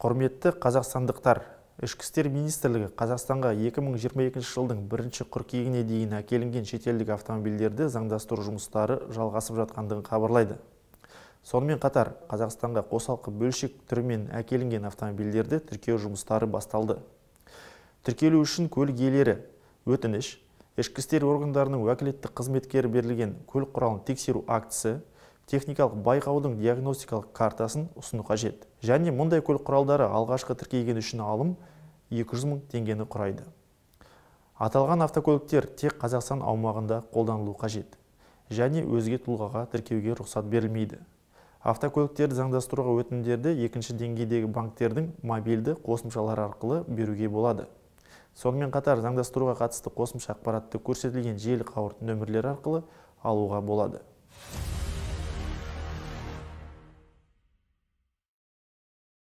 Құрметті қазақстандықтар, Ішкі істер министрлігі Қазақстанға 2022 жылдың 1 қыркүйегіне дейін әкелінген шетелдік автомобильдерді заңдастыру жұмыстары жалғасып жатқандығын хабарлайды. Сонымен қатар, Қазақстанға қосалқы бөлшек түрімен әкелінген автомобильдерді тіркеу жұмыстары басталды. Тіркелу үшін көлік иелері өтініш, ішкі істер органдарының уәкілетті қызметкері берілген көлік құралын тексеру актісі, техникалық байқаудың диагностикалық картасын ұсыну қажет. Және мұндай көлік құралдары алғашқы тіркелген үшін алым 200 000 теңгені құрайды. Аталған автокөліктер тек Қазақстан аумағында қолданылу қажет. Және өзге тұлғаға тіркеуге рұқсат берілмейді. Автокөліктерді заңдастыруға өтінімдерді екінші деңгейдегі банктердің мобильді қосымшалары арқылы беруге болады. Сонымен қатар заңдастыруға қатысты қосымша ақпаратты көрсетілген желі қауырт нөмірлері арқылы алуға болады.